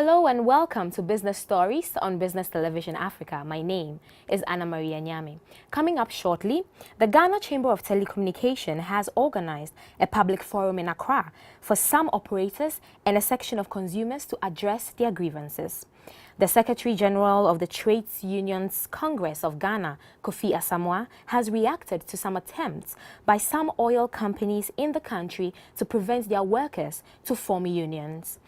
Hello and welcome to Business Stories on Business Television Africa. My name is Anna Maria Nyame. Coming up shortly, the Ghana Chamber of Telecommunication has organized a public forum in Accra for some operators and a section of consumers to address their grievances. The Secretary General of the Trades Unions Congress of Ghana, Kofi Asamoah, has reacted to some attempts by some oil companies in the country to prevent their workers to form unions.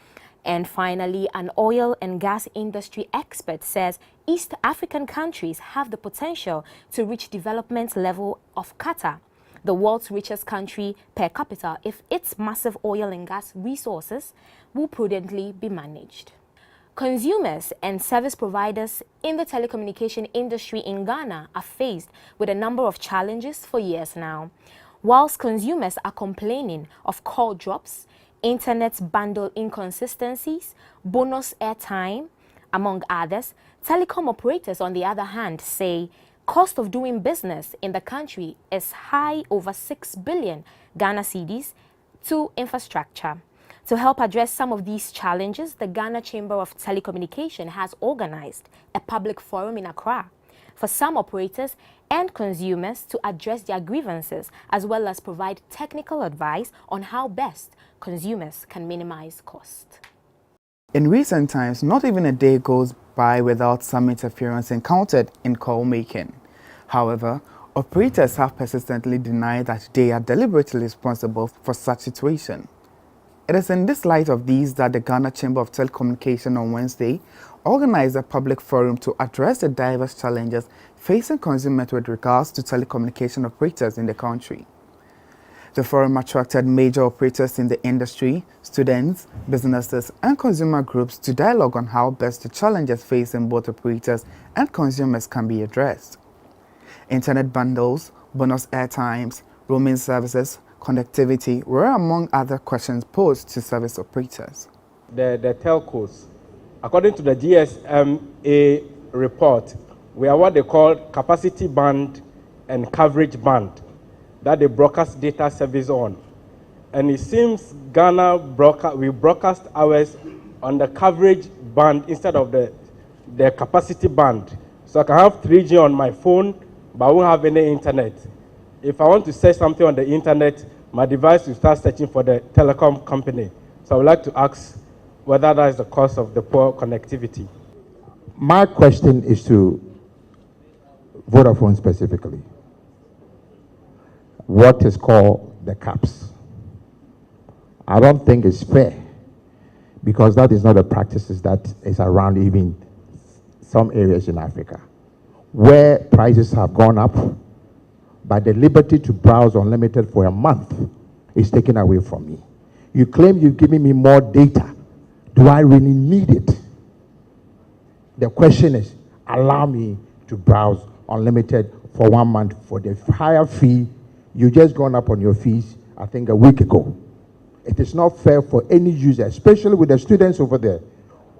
And finally, an oil and gas industry expert says East African countries have the potential to reach development level of Qatar, the world's richest country per capita, if its massive oil and gas resources will prudently be managed. Consumers and service providers in the telecommunication industry in Ghana are faced with a number of challenges for years now. Whilst consumers are complaining of call drops, internet bundle inconsistencies, bonus airtime, among others, telecom operators, on the other hand, say cost of doing business in the country is high, over 6 billion Ghana cedis to infrastructure. To help address some of these challenges, the Ghana Chamber of Telecommunication has organized a public forum in Accra for some operators and consumers to address their grievances, as well as provide technical advice on how best consumers can minimize cost. In recent times, not even a day goes by without some interference encountered in call making. However, operators have persistently denied that they are deliberately responsible for such situation. It is in this light of these that the Ghana Chamber of Telecommunication on Wednesday organized a public forum to address the diverse challenges facing consumers with regards to telecommunication operators in the country. The forum attracted major operators in the industry, students, businesses, and consumer groups to dialogue on how best the challenges facing both operators and consumers can be addressed. Internet bundles, bonus airtimes, roaming services, connectivity were among other questions posed to service operators. The telcos, according to the GSMA report, we are what they call capacity band and coverage band that they broadcast data service on. And it seems Ghana we broadcast ours on the coverage band instead of the capacity band. So I can have 3G on my phone, but I won't have any internet. If I want to search something on the internet, my device will start searching for the telecom company. So I would like to ask whether that is the cause of the poor connectivity. My question is to Vodafone specifically. What is called the caps? I don't think it's fair, because that is not the practices that is around even some areas in Africa, where prices have gone up, but the liberty to browse unlimited for a month is taken away from me. You claim you're giving me more data. Do I really need it? The question is, allow me to browse unlimited for 1 month for the higher fee. You just gone up on your fees, I think, a week ago. It is not fair for any user, especially with the students over there,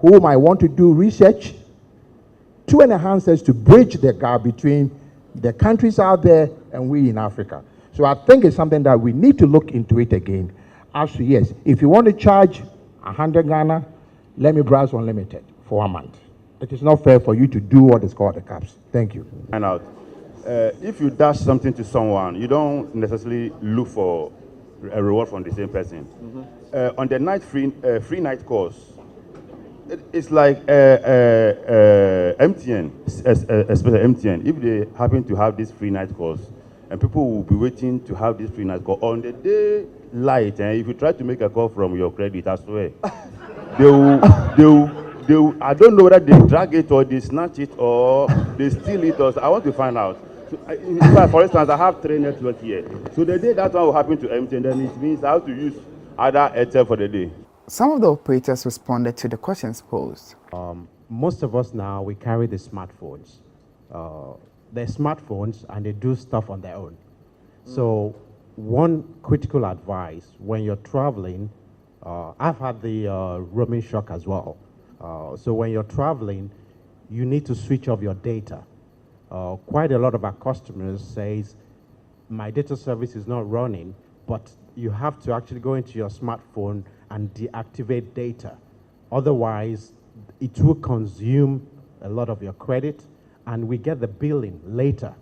who might want to do research, to enhance us to bridge the gap between the countries out there and we in Africa. So I think it's something that we need to look into it again. As to, yes, if you want to charge 100 Ghana, let me browse unlimited for 1 month. It is not fair for you to do what is called the caps. Thank you. Find out. If you dash something to someone, you don't necessarily look for a reward from the same person. On the night free night course, it's like MTN, especially MTN. If they happen to have this free night course, and people will be waiting to have this free night call on the daylight, and if you try to make a call from your credit, I swear, they will, I don't know whether they drag it or they snatch it or they steal it, or I want to find out. So, in fact, for instance, I have 3 networks here. So the day that one will happen to MTN, then it means I have to use other Airtel for the day. Some of the operators responded to the questions posed. Most of us now, we carry the smartphones. They're smartphones and they do stuff on their own. So one critical advice when you're traveling, I've had the roaming shock as well. So when you're traveling, you need to switch off your data. Quite a lot of our customers says, my data service is not running, but you have to actually go into your smartphone and deactivate data. Otherwise, it will consume a lot of your credit, and we get the billing later.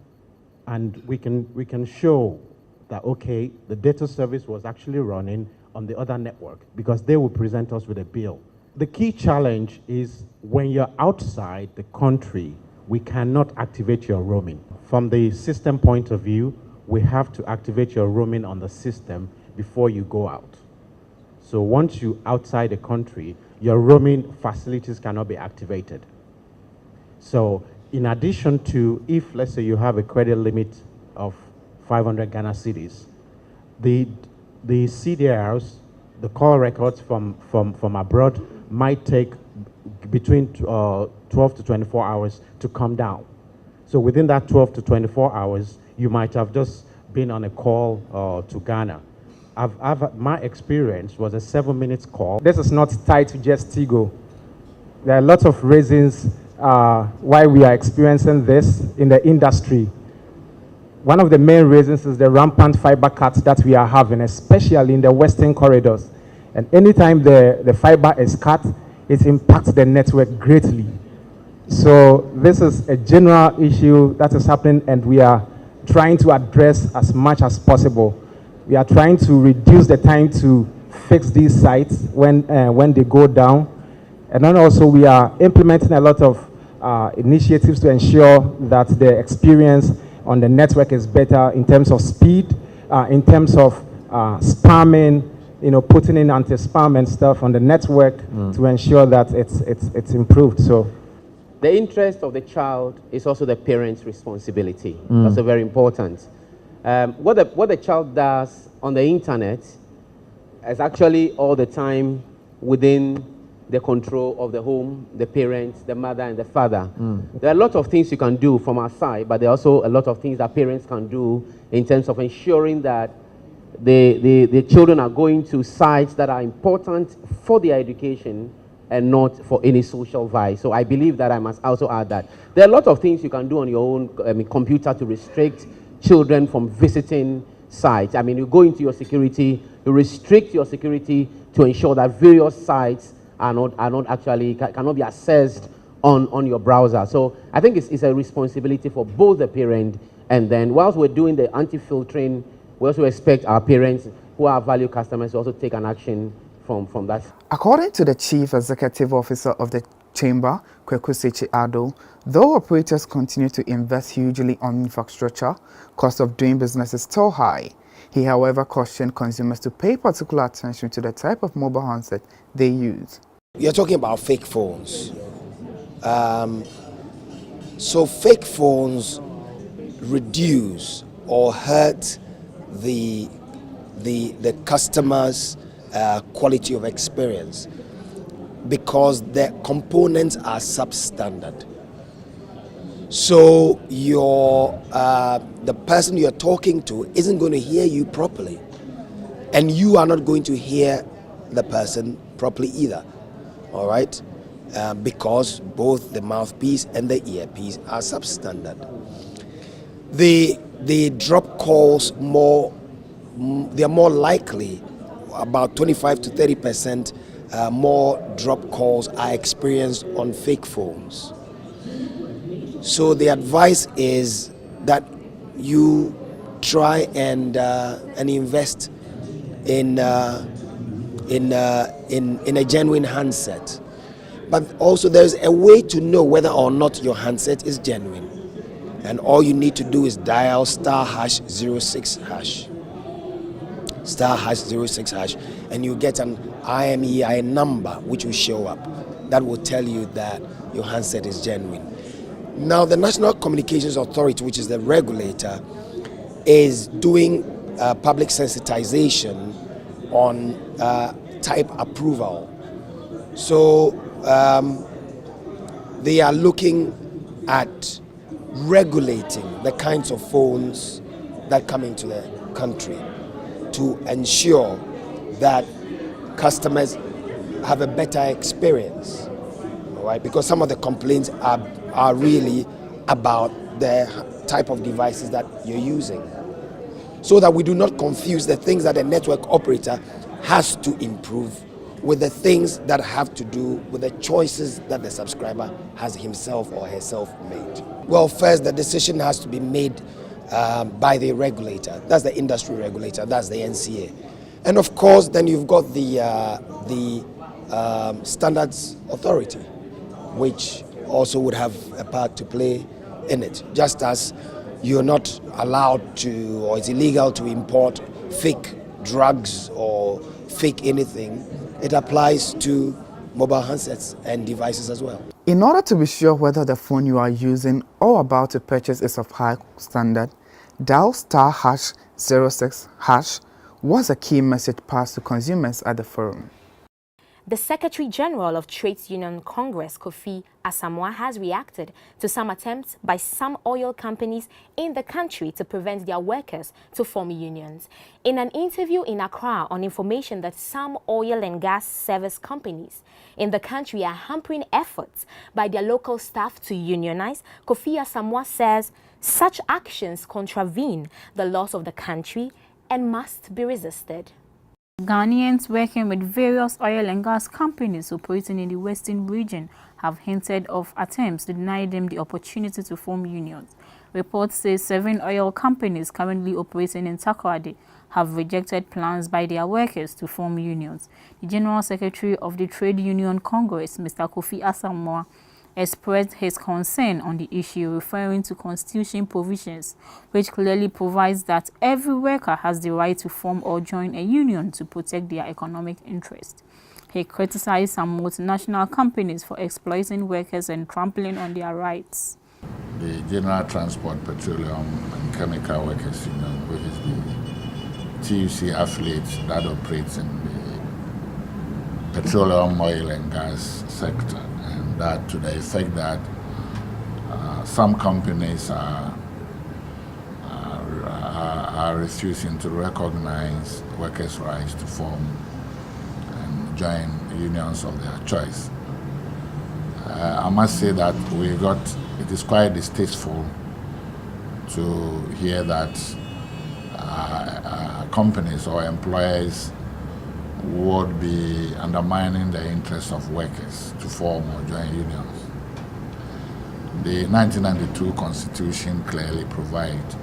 And we can show that, okay, the data service was actually running on the other network, because they will present us with a bill. The key challenge is when you're outside the country, we cannot activate your roaming. From the system point of view, we have to activate your roaming on the system before you go out. So once you're outside the country, your roaming facilities cannot be activated. So in addition to, if let's say you have a credit limit of 500 Ghana cedis, the CDRs, the call records from abroad, might take between 12 to 24 hours to come down. So within that 12 to 24 hours, you might have just been on a call to Ghana. My experience was a 7-minute call. This is not tied to just Tigo. There are lots of reasons why we are experiencing this in the industry. One of the main reasons is the rampant fiber cuts that we are having, especially in the western corridors. And anytime the fiber is cut, it impacts the network greatly. So this is a general issue that is happening, and we are trying to address as much as possible. We are trying to reduce the time to fix these sites when they go down. And then also we are implementing a lot of initiatives to ensure that the experience on the network is better in terms of speed, in terms of spamming, putting in anti-spam and stuff on the network to ensure that it's improved. So the interest of the child is also the parent's responsibility. That's very important. What the child does on the internet is actually all the time within the control of the home, the parents, the mother, and the father. There are a lot of things you can do from our side, but there are also a lot of things that parents can do in terms of ensuring that the children are going to sites that are important for their education and not for any social vice. So I believe that I must also add that there are a lot of things you can do on your own computer to restrict children from visiting sites. I mean, you go into your security, you restrict your security to ensure that various sites cannot be accessed on your browser. So I think it's a responsibility for both the parent, and then whilst we're doing the anti-filtering, we also expect our parents who are value customers to also take an action from that. According to the Chief Executive Officer of the Chamber, Kweku Sechi Ado, though operators continue to invest hugely on infrastructure, cost of doing business is still high. He, however, cautioned consumers to pay particular attention to the type of mobile handset they use. You're talking about fake phones. So fake phones reduce or hurt the customer's quality of experience because the components are substandard. So the person you're talking to isn't going to hear you properly, and you are not going to hear the person properly either. All right, because both the mouthpiece and the earpiece are substandard. They drop calls more. They are more likely. About 25 to 30% more drop calls are experienced on fake phones. So the advice is that you try and invest in a genuine handset. But also there's a way to know whether or not your handset is genuine. And all you need to do is dial *#06#. *#06#, and you get an IMEI number which will show up. That will tell you that your handset is genuine. Now, the National Communications Authority, which is the regulator, is doing public sensitization on type approval. So they are looking at regulating the kinds of phones that come into the country to ensure that customers have a better experience, all right? Because some of the complaints are really about the type of devices that you're using, so that we do not confuse the things that the network operator has to improve with the things that have to do with the choices that the subscriber has himself or herself made. Well, first, the decision has to be made by the regulator. That's the industry regulator, that's the NCA. And of course, then you've got the standards authority, which also would have a part to play in it. Just as you're not allowed to, or it's illegal to import fake drugs or fake anything, it applies to mobile handsets and devices as well. In order to be sure whether the phone you are using or about to purchase is of high standard, dial *#06# was a key message passed to consumers at the forum. The Secretary General of Trades Union Congress, Kofi Asamoah, has reacted to some attempts by some oil companies in the country to prevent their workers to form unions. In an interview in Accra on information that some oil and gas service companies in the country are hampering efforts by their local staff to unionize, Kofi Asamoah says such actions contravene the laws of the country and must be resisted. Ghanaians working with various oil and gas companies operating in the western region have hinted of attempts to deny them the opportunity to form unions. Reports say 7 oil companies currently operating in Takoradi have rejected plans by their workers to form unions. The General Secretary of the Trade Union Congress, Mr. Kofi Asamoah, expressed his concern on the issue, referring to constitution provisions which clearly provides that every worker has the right to form or join a union to protect their economic interest. He criticized some multinational companies for exploiting workers and trampling on their rights. The General Transport, Petroleum and Chemical Workers Union, which is the TUC affiliate that operates in the petroleum, oil and gas sector, that to the effect that some companies are refusing to recognize workers' rights to form and join unions of their choice. I must say that it is quite distasteful to hear that companies or employers would be undermining the interests of workers to form or join unions. The 1992 Constitution clearly provides,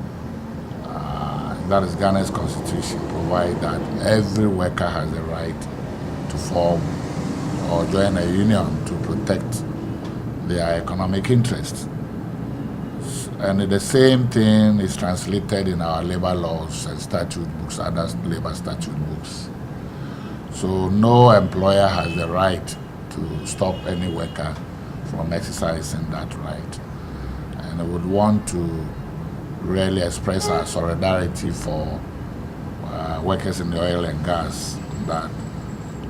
that is Ghana's Constitution, provide that every worker has the right to form or join a union to protect their economic interests. And the same thing is translated in our labor laws and statute books, other labor statute books. So no employer has the right to stop any worker from exercising that right. And I would want to really express our solidarity for workers in the oil and gas, that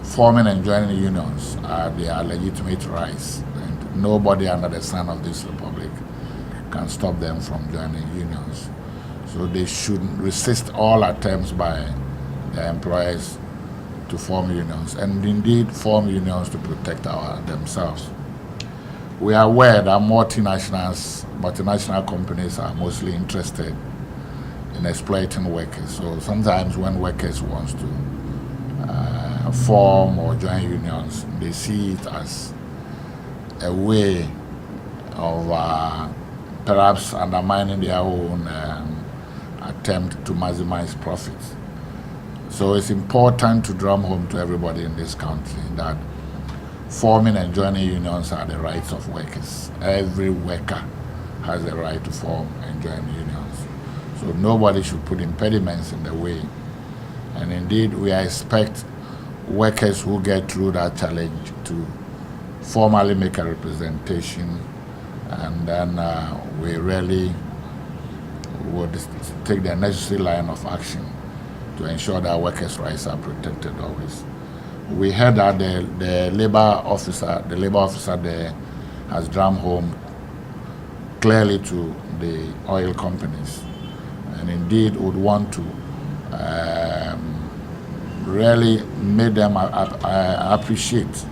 forming and joining unions are their legitimate rights. And nobody under the sun of this republic can stop them from joining unions. So they should resist all attempts by their employers to form unions, and indeed form unions to protect themselves. We are aware that multinational companies are mostly interested in exploiting workers. So sometimes when workers want to form or join unions, they see it as a way of perhaps undermining their own attempt to maximize profits. So it's important to drum home to everybody in this country that forming and joining unions are the rights of workers. Every worker has the right to form and join unions. So nobody should put impediments in the way. And indeed, we expect workers who get through that challenge to formally make a representation, and then we really would take the necessary line of action to ensure that workers' rights are protected always. We heard that the labor officer there has drummed home clearly to the oil companies, and indeed would want to really make them appreciate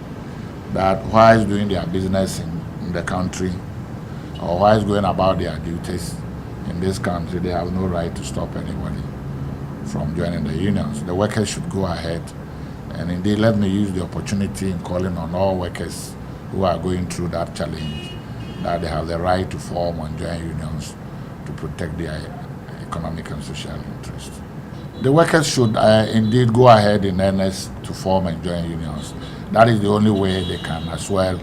that while doing their business in the country, or while going about their duties in this country, they have no right to stop anybody from joining the unions. The workers should go ahead And indeed, let me use the opportunity in calling on all workers who are going through that challenge, that they have the right to form and join unions to protect their economic and social interests. The workers should indeed go ahead in earnest to form and join unions. That is the only way they can as well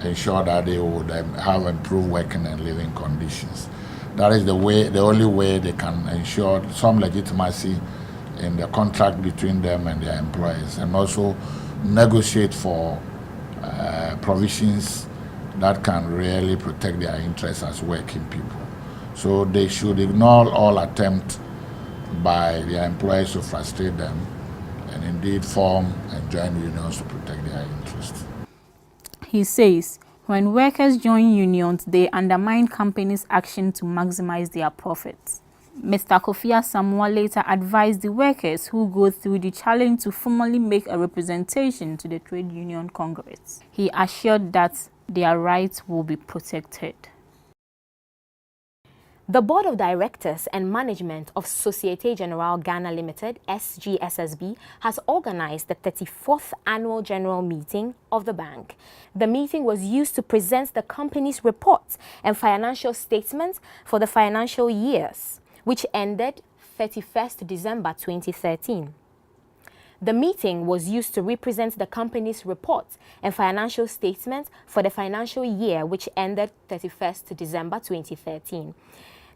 ensure that they would have improved working and living conditions. That is the only way they can ensure some legitimacy in the contract between them and their employers, and also negotiate for provisions that can really protect their interests as working people. So they should ignore all attempts by their employers to frustrate them, and indeed form and join unions to protect their interests. He says, when workers join unions, they undermine companies' action to maximize their profits. Mr. Kofi Asamoah later advised the workers who go through the challenge to formally make a representation to the Trade Union Congress. He assured that their rights will be protected. The Board of Directors and Management of Societe Generale Ghana Limited, SGSSB, has organized the 34th Annual General Meeting of the bank. The meeting was used to present the company's reports and financial statements for the financial years, which ended 31st December 2013. The meeting was used to represent the company's reports and financial statements for the financial year, which ended 31st December 2013.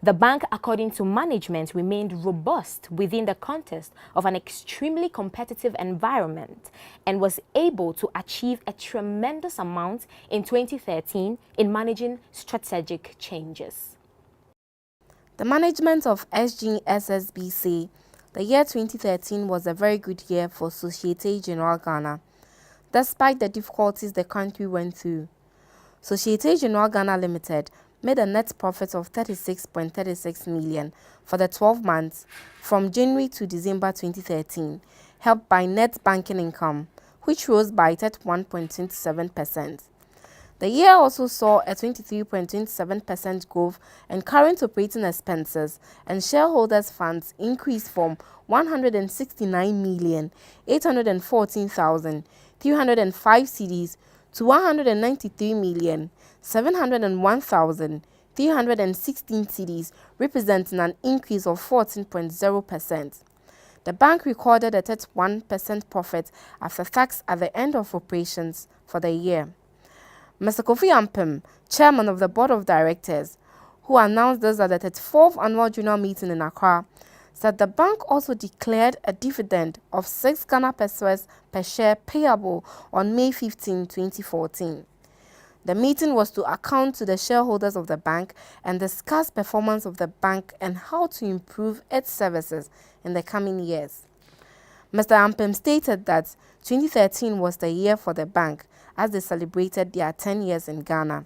The bank, according to management, remained robust within the context of an extremely competitive environment and was able to achieve a tremendous amount in 2013 in managing strategic changes. The management of SGSSB say the year 2013 was a very good year for Societe Generale Ghana, despite the difficulties the country went through. Societe Generale Ghana Limited made a net profit of 36.36 million for the 12 months from January to December 2013, helped by net banking income, which rose by 31.27%. The year also saw a 23.27% growth in current operating expenses, and shareholders' funds increased from 169,814,305 cedis to 193,701,316 cedis, representing an increase of 14.0%. The bank recorded a 31% profit after tax at the end of operations for the year. Mr. Kofi Ampem, chairman of the board of directors, who announced this at the 34th annual general meeting in Accra, said the bank also declared a dividend of 6 Ghana pesos per share payable on May 15, 2014. The meeting was to account to the shareholders of the bank and discuss performance of the bank and how to improve its services in the coming years. Mr. Ampem stated that 2013 was the year for the bank as they celebrated their 10 years in Ghana,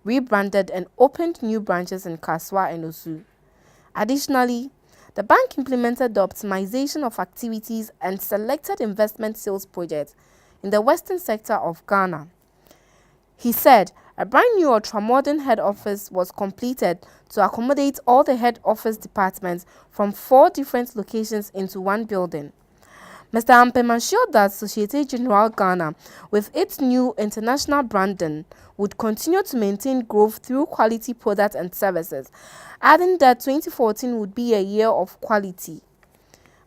rebranded and opened new branches in Kaswa and Osu. Additionally, the bank implemented the optimization of activities and selected investment sales projects in the western sector of Ghana. He said a brand new ultra-modern head office was completed to accommodate all the head office departments from 4 different locations into one building. Mr. Ampem assured that Societe Generale Ghana, with its new international branding, would continue to maintain growth through quality products and services, adding that 2014 would be a year of quality.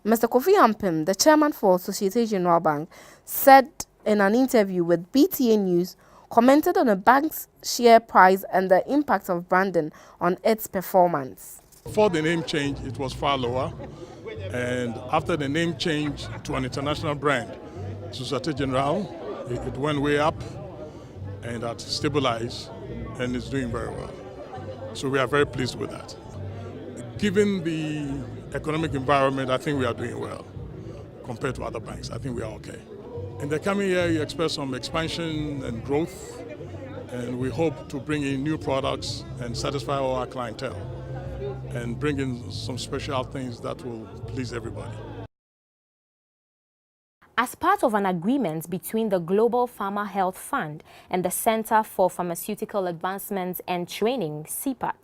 Mr. Kofi Ampem, the chairman for Societe Generale Bank, said in an interview with BTA News, commented on the bank's share price and the impact of branding on its performance. Before the name change, it was far lower. And after the name change to an international brand, Societe Generale, it went way up and that stabilized and is doing very well. So we are very pleased with that. Given the economic environment, I think we are doing well compared to other banks. I think we are okay. In the coming year, you expect some expansion and growth, and we hope to bring in new products and satisfy all our clientele, and bring in some special things that will please everybody. As part of an agreement between the Global Pharma Health Fund and the Center for Pharmaceutical Advancement and Training, CPAT,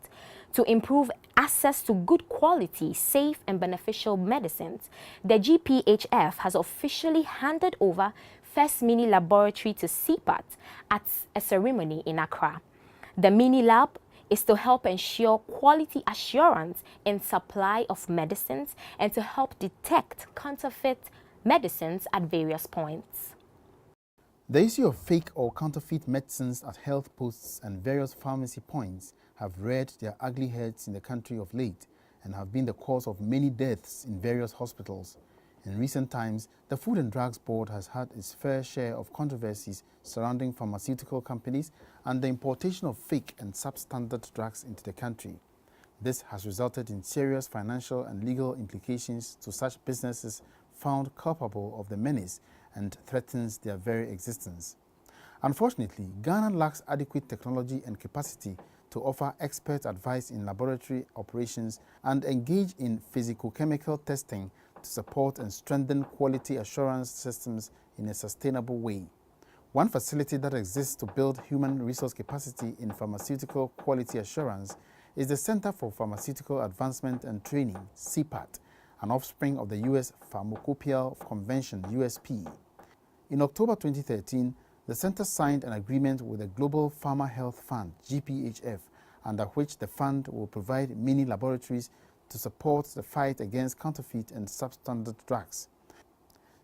to improve access to good quality, safe and beneficial medicines, the GPHF has officially handed over first mini laboratory to CPAT at a ceremony in Accra. The mini lab is to help ensure quality assurance in supply of medicines and to help detect counterfeit medicines at various points. The issue of fake or counterfeit medicines at health posts and various pharmacy points have reared their ugly heads in the country of late and have been the cause of many deaths in various hospitals. In recent times, the Food and Drugs Board has had its fair share of controversies surrounding pharmaceutical companies and the importation of fake and substandard drugs into the country. This has resulted in serious financial and legal implications to such businesses found culpable of the menace and threatens their very existence. Unfortunately, Ghana lacks adequate technology and capacity to offer expert advice in laboratory operations and engage in physicochemical testing to support and strengthen quality assurance systems in a sustainable way. One facility that exists to build human resource capacity in pharmaceutical quality assurance is the Center for Pharmaceutical Advancement and Training, CPAT, an offspring of the U.S. Pharmacopeia Convention, USP. In October 2013, the center signed an agreement with the Global Pharma Health Fund, GPHF, under which the fund will provide mini laboratories to support the fight against counterfeit and substandard drugs.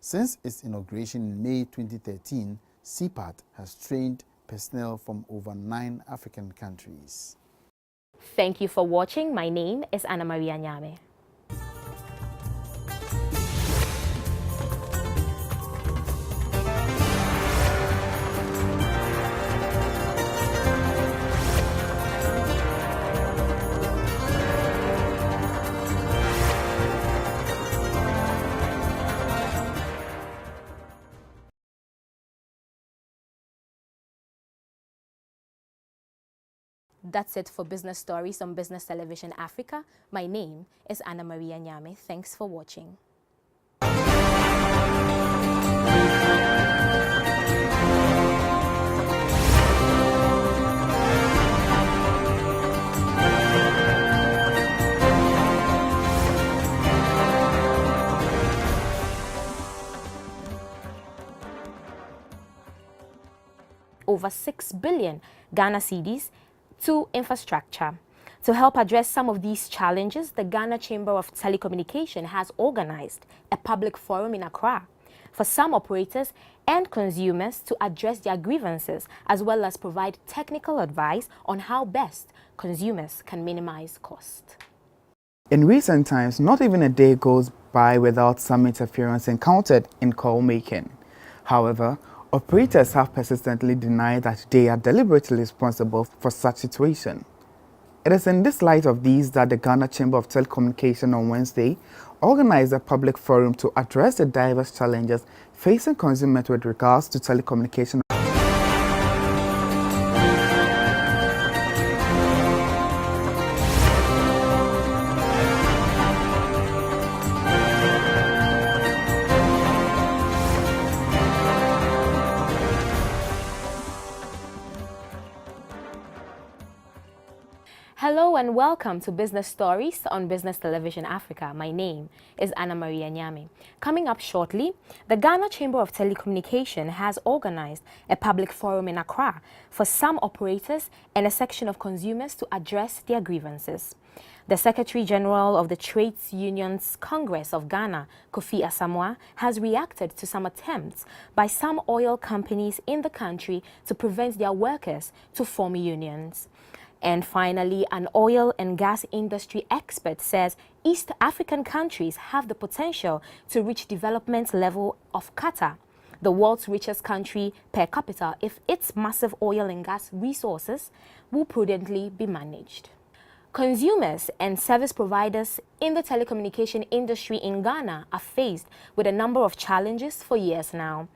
Since its inauguration in May 2013, CPAT has trained personnel from over 9 African countries. Thank you for watching. My name is Anna Maria Nyame. That's it for Business Stories on Business Television Africa. My name is Anna Maria Nyame. Thanks for watching. Over 6 billion Ghana cedis to infrastructure. To help address some of these challenges, the Ghana Chamber of Telecommunication has organized a public forum in Accra for some operators and consumers to address their grievances, as well as provide technical advice on how best consumers can minimize cost. In recent times, not even a day goes by without some interference encountered in call making. However, operators have persistently denied that they are deliberately responsible for such situation. It is in this light of these that the Ghana Chamber of Telecommunication on Wednesday organized a public forum to address the diverse challenges facing consumers with regards to telecommunication. Hello and welcome to Business Stories on Business Television Africa. My name is Anna Maria Nyame. Coming up shortly, the Ghana Chamber of Telecommunication has organized a public forum in Accra for some operators and a section of consumers to address their grievances. The Secretary General of the Trades Unions Congress of Ghana, Kofi Asamoah, has reacted to some attempts by some oil companies in the country to prevent their workers to form unions. And finally, an oil and gas industry expert says East African countries have the potential to reach development level of Qatar, the world's richest country per capita, if its massive oil and gas resources will prudently be managed. Consumers and service providers in the telecommunication industry in Ghana are faced with a number of challenges for years now.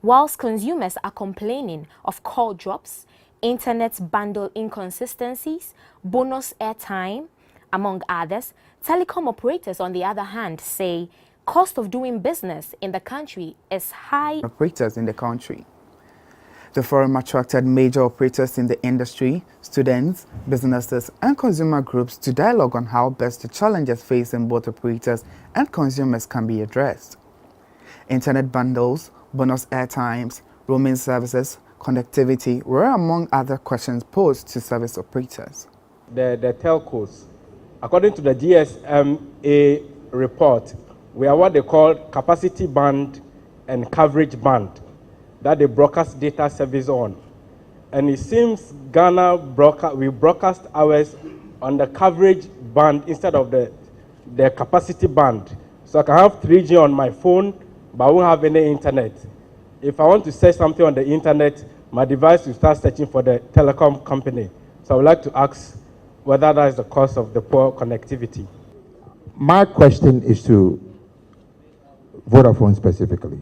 Whilst consumers are complaining of call drops, internet bundle inconsistencies, bonus airtime, among others, telecom operators, on the other hand, say cost of doing business in the country is high. Operators in the country. The forum attracted major operators in the industry, students, businesses, and consumer groups to dialogue on how best the challenges facing both operators and consumers can be addressed. Internet bundles, bonus airtimes, roaming services, connectivity were among other questions posed to service operators. The telcos, according to the GSMA report, we are what they call capacity band and coverage band that they broadcast data service on. And it seems Ghana we broadcast ours on the coverage band instead of the capacity band. So I can have 3G on my phone, but I won't have any internet. If I want to search something on the internet, my device will start searching for the telecom company. So I would like to ask whether that is the cause of the poor connectivity. My question is to Vodafone specifically.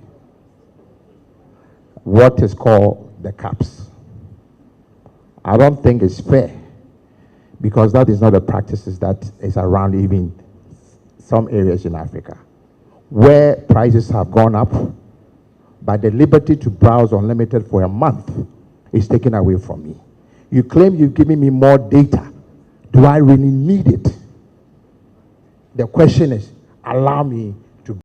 What is called the caps? I don't think it's fair, because that is not the practices that is around even some areas in Africa, where prices have gone up, but the liberty to browse unlimited for a month is taken away from me. You claim you're giving me more data. Do I really need it? The question is, allow me